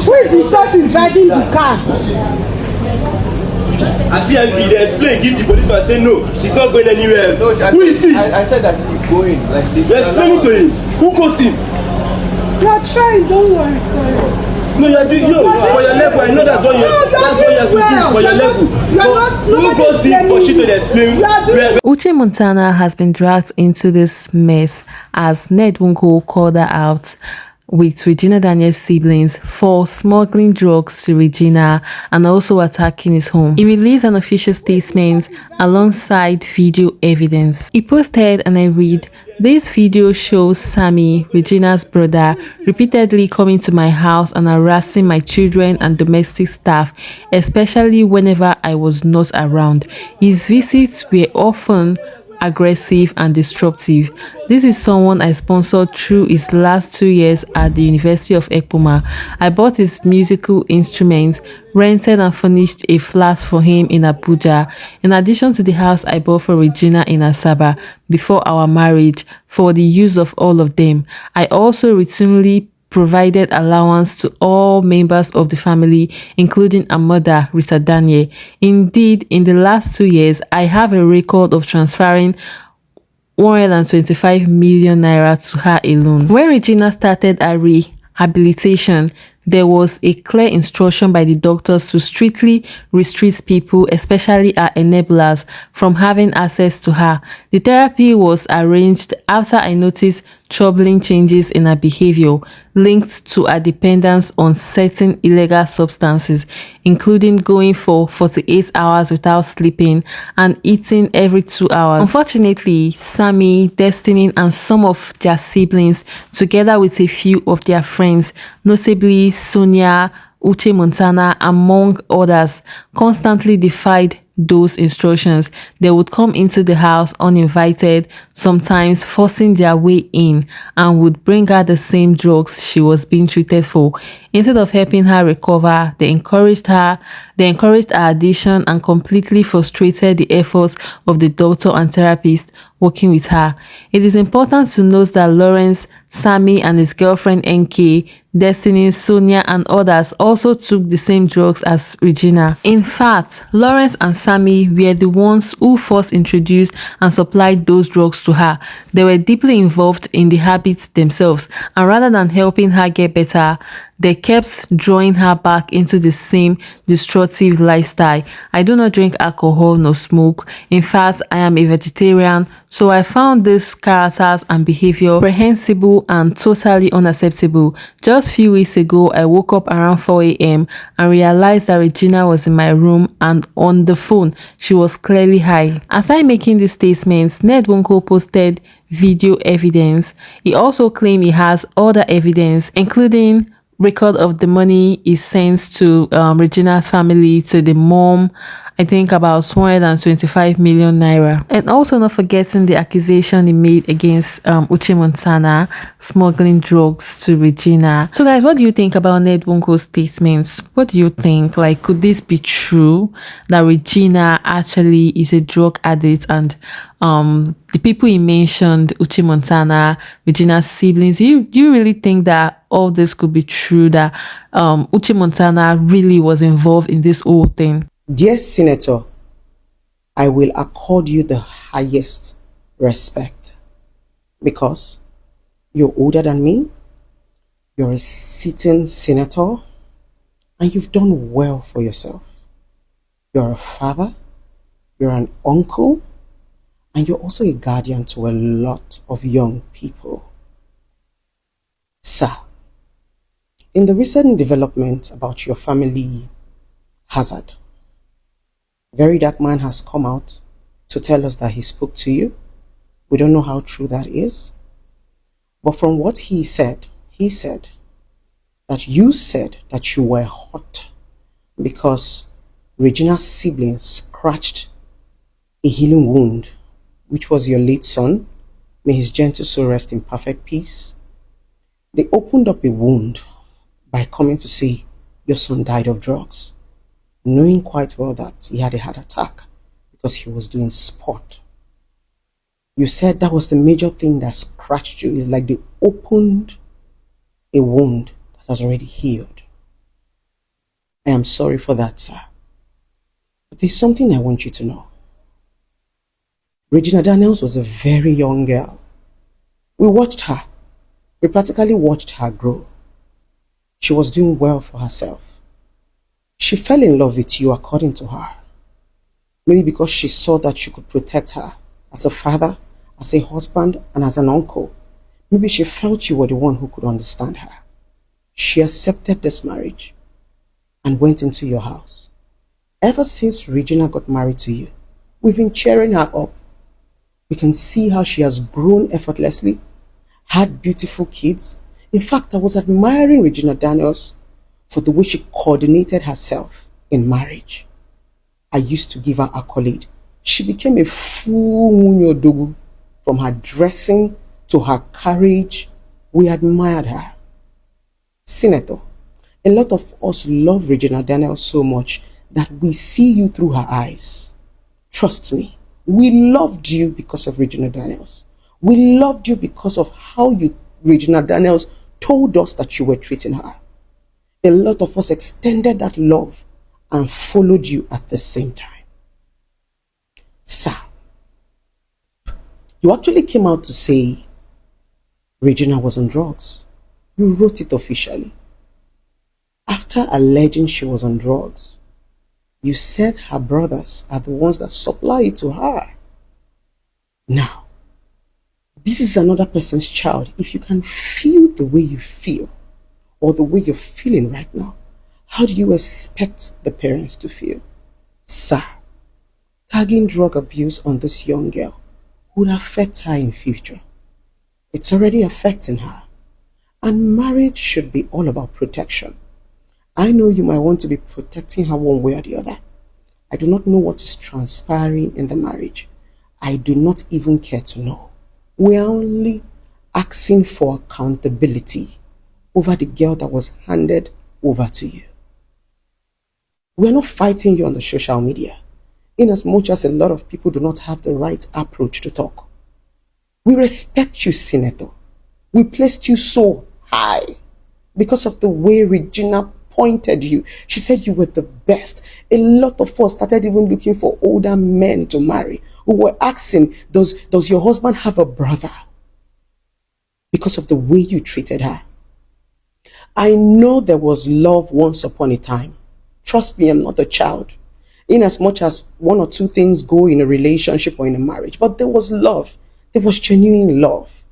Who is the person driving the car? I see they explain, give the policeman, say no, she's not going anywhere. No, who is he? I said that she's going. Like this. Explain it to him. Who calls him? You are trying, don't worry, sorry. No, you are doing, for your level, I know that's what you have to do for your level. Who goes in for shit to explain? Uche Montana has been dragged into this mess as Ned Nwoko called her out with Regina Daniel's siblings for smuggling drugs to Regina and also attacking his home. He released an official statement alongside video evidence. He posted, and I read, "This video shows Sammy, Regina's brother, repeatedly coming to my house and harassing my children and domestic staff, especially whenever I was not around. His visits were often aggressive and disruptive. This is someone I sponsored through his last 2 years at the University of Ekpoma. I bought his musical instruments, rented and furnished a flat for him in Abuja, in addition to the house I bought for Regina in Asaba before our marriage for the use of all of them. I also routinely provided allowance to all members of the family, including her mother, Rita Daniel. Indeed, in the last 2 years, I have a record of transferring 125 million naira to her alone." When Regina started her rehabilitation, there was a clear instruction by the doctors to strictly restrict people, especially her enablers, from having access to her. The therapy was arranged after I noticed troubling changes in her behavior linked to her dependence on certain illegal substances, including going for 48 hours without sleeping and eating every 2 hours. Unfortunately, Sammy, Destiny, and some of their siblings, together with a few of their friends, notably Sonia, Uche Montana, among others, constantly defied those instructions. They would come into the house uninvited, sometimes forcing their way in, and would bring her the same drugs she was being treated for. Instead of helping her recover, they encouraged her addiction and completely frustrated the efforts of the doctor and therapist working with her. It is important to note that Lawrence, Sammy, and his girlfriend NK, Destiny, Sonia, and others also took the same drugs as Regina. In fact, Lawrence and Sammy were the ones who first introduced and supplied those drugs to her. They were deeply involved in the habits themselves, and rather than helping her get better, they kept drawing her back into the same destructive lifestyle. I do not drink alcohol nor smoke. In fact, I am a vegetarian, so I found these characters and behavior reprehensible and totally unacceptable. Just a few weeks ago, I woke up around 4 a.m. and realized that Regina was in my room and on the phone. She was clearly high. Aside making these statements, Ned Nwoko posted video evidence. He also claimed he has other evidence, including record of the money he sends to Regina's family, to the mom, I think about 125 million naira. And also not forgetting the accusation he made against Uche Montana, smuggling drugs to Regina. So guys, what do you think about Ned Nwoko's statements? What do you think? Like, could this be true that Regina actually is a drug addict, and the people he mentioned, Uche Montana, Regina's siblings, do you really think that all this could be true, that Uche Montana really was involved in this whole thing? Dear Senator, I will accord you the highest respect because you're older than me, you're a sitting senator, and you've done well for yourself. You're a father, you're an uncle, and you're also a guardian to a lot of young people. Sir, in the recent development about your family hazard, Very Dark Man has come out to tell us that he spoke to you. We don't know how true that is. But from what he said that you said that you were hot because Regina's siblings scratched a healing wound, which was your late son. May his gentle soul rest in perfect peace. They opened up a wound by coming to say your son died of drugs, knowing quite well that he had a heart attack because he was doing sport. You said that was the major thing that scratched you. It's like they opened a wound that has already healed. I am sorry for that, sir. But there's something I want you to know. Regina Daniels was a very young girl. We watched her. We practically watched her grow. She was doing well for herself. She fell in love with you, according to her. Maybe because she saw that you could protect her as a father, as a husband, and as an uncle. Maybe she felt you were the one who could understand her. She accepted this marriage and went into your house. Ever since Regina got married to you, we've been cheering her up. We can see how she has grown effortlessly, had beautiful kids. In fact, I was admiring Regina Daniels for the way she coordinated herself in marriage. I used to give her accolade. She became a full Munyodogu. From her dressing to her courage, we admired her. Senator, a lot of us love Regina Daniels so much that we see you through her eyes. Trust me, we loved you because of Regina Daniels. We loved you because of how Regina Daniels told us that you were treating her. A lot of us extended that love and followed you at the same time. Sir, you actually came out to say Regina was on drugs. You wrote it officially. After alleging she was on drugs, you said her brothers are the ones that supply it to her. Now, this is another person's child. If you can feel the way you feel, or the way you're feeling right now, how do you expect the parents to feel? Sir, tagging drug abuse on this young girl would affect her in future. It's already affecting her. And marriage should be all about protection. I know you might want to be protecting her one way or the other. I do not know what is transpiring in the marriage. I do not even care to know. We are only asking for accountability over the girl that was handed over to you. We are not fighting you on the social media, in as much as a lot of people do not have the right approach to talk. We respect you, Senator. We placed you so high because of the way Regina pointed you. She said you were the best. A lot of us started even looking for older men to marry, who were asking, does your husband have a brother? Because of the way you treated her. I know there was love once upon a time. Trust me, I'm not a child. In as much as one or two things go in a relationship or in a marriage, but there was love. There was genuine love.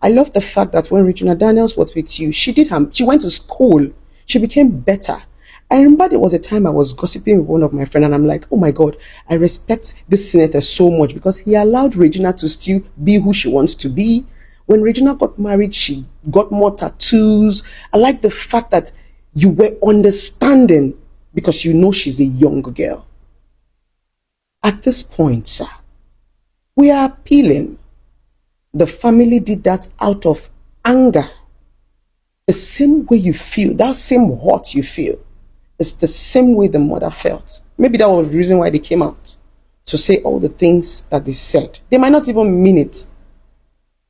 I love the fact that when Regina Daniels was with you, she went to school. She became better. I remember there was a time I was gossiping with one of my friends and I'm like, oh my God, I respect this senator so much because he allowed Regina to still be who she wants to be. When Regina got married, she got more tattoos. I like the fact that you were understanding because you know she's a young girl. At this point, sir, we are appealing. The family did that out of anger. The same way you feel, that same hurt you feel, is the same way the mother felt. Maybe that was the reason why they came out to say all the things that they said. They might not even mean it,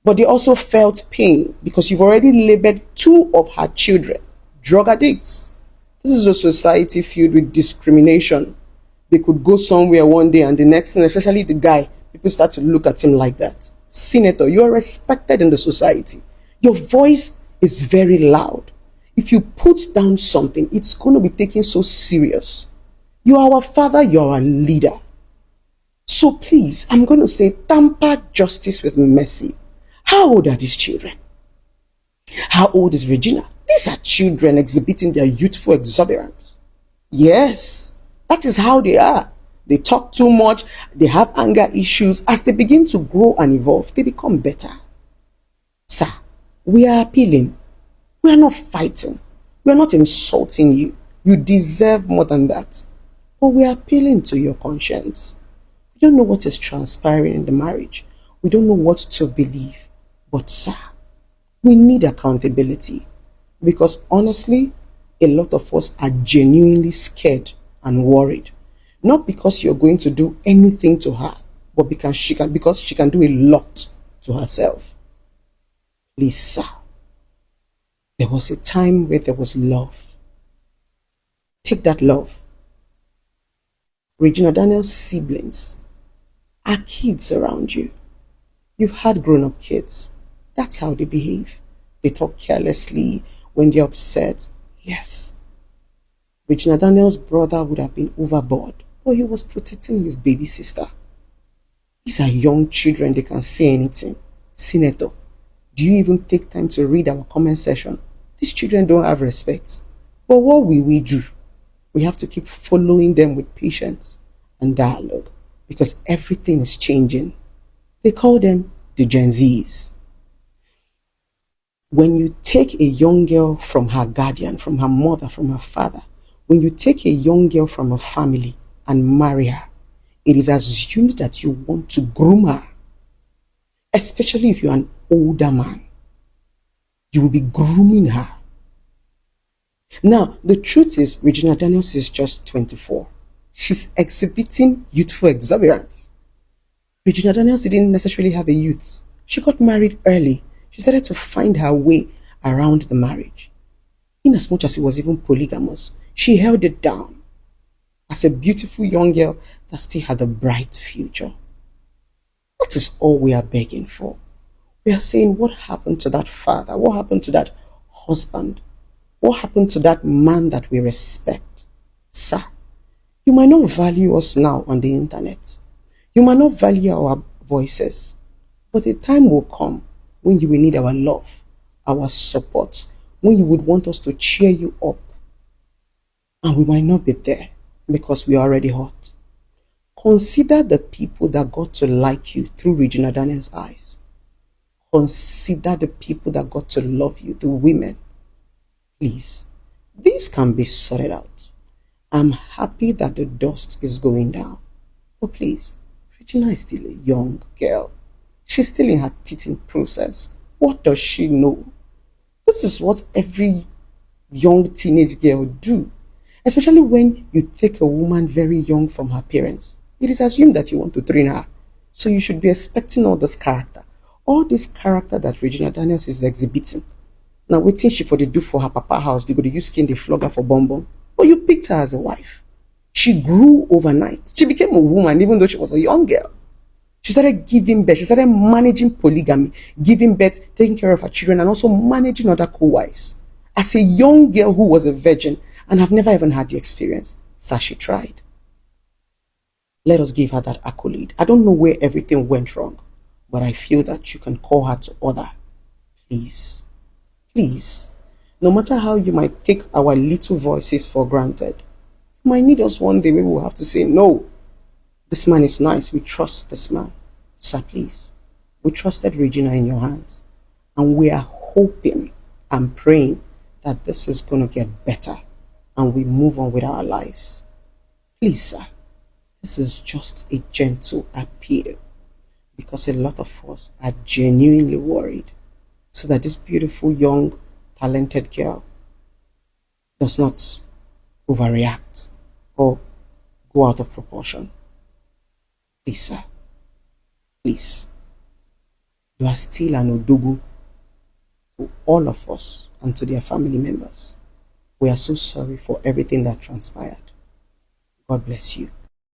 but they also felt pain because you've already labeled two of her children drug addicts. This is a society filled with discrimination. They could go somewhere one day and the next thing, especially the guy, people start to look at him like that. Senator, you are respected in the society. Your voice is very loud. If you put down something, it's going to be taken so serious. You are our father, you are our leader. So please, I'm going to say, tamper justice with mercy. How old are these children? How old is Regina? These are children exhibiting their youthful exuberance. Yes, that is how they are. They talk too much. They have anger issues. As they begin to grow and evolve, they become better. Sir, we are appealing. We are not fighting. We are not insulting you. You deserve more than that. But we are appealing to your conscience. We don't know what is transpiring in the marriage. We don't know what to believe. But sir, we need accountability. Because honestly, a lot of us are genuinely scared and worried. Not because you're going to do anything to her, but because she can do a lot to herself. Please, sir, there was a time where there was love. Take that love. Regina Daniel's siblings are kids around you. You've had grown-up kids. That's how they behave. They talk carelessly when they're upset. Yes. Regina Daniel's brother would have been overboard, but he was protecting his baby sister. These are young children. They can say anything. Senator, do you even take time to read our comment section? These children don't have respect. But what will we do? We have to keep following them with patience and dialogue because everything is changing. They call them the Gen Zs. When you take a young girl from her guardian, from her mother, from her father, when you take a young girl from a family and marry her, it is assumed that you want to groom her, especially if you're an older man. You will be grooming her. Now, the truth is, Regina Daniels is just 24. She's exhibiting youthful exuberance. Regina Daniels didn't necessarily have a youth. She got married early. She started to find her way around the marriage. In as much as he was even polygamous, she held it down as a beautiful young girl that still had a bright future. That is all we are begging for. We are saying, what happened to that father? What happened to that husband? What happened to that man that we respect? Sir, you might not value us now on the internet. You might not value our voices. But the time will come when you will need our love, our support, when you would want us to cheer you up. And we might not be there because we are already hot. Consider the people that got to like you through Regina Daniel's eyes. Consider the people that got to love you, the women. Please, this can be sorted out. I'm happy that the dust is going down. But please, Regina is still a young girl. She's still in her teething process. What does she know? This is what every young teenage girl do. Especially when you take a woman very young from her parents. It is assumed that you want to train her. So you should be expecting all this character. All this character that Regina Daniels is exhibiting. Now, waiting she for the do for her papa house, they go to use skin, they flog her for bonbon. But you picked her as a wife. She grew overnight. She became a woman even though she was a young girl. She started giving birth. She started managing polygamy, giving birth, taking care of her children, and also managing other co-wives. As a young girl who was a virgin and have never even had the experience, so she tried. Let us give her that accolade. I don't know where everything went wrong, but I feel that you can call her to order. Please. Please, no matter how you might take our little voices for granted, you might need us one day where we'll have to say, no, this man is nice. We trust this man. Sir, please, we trusted Regina in your hands. And we are hoping and praying that this is going to get better and we move on with our lives. Please, sir, this is just a gentle appeal because a lot of us are genuinely worried so that this beautiful, young, talented girl does not overreact or go out of proportion. Please, sir. Please. You are still an Odogu to all of us and to their family members. We are so sorry for everything that transpired. God bless you.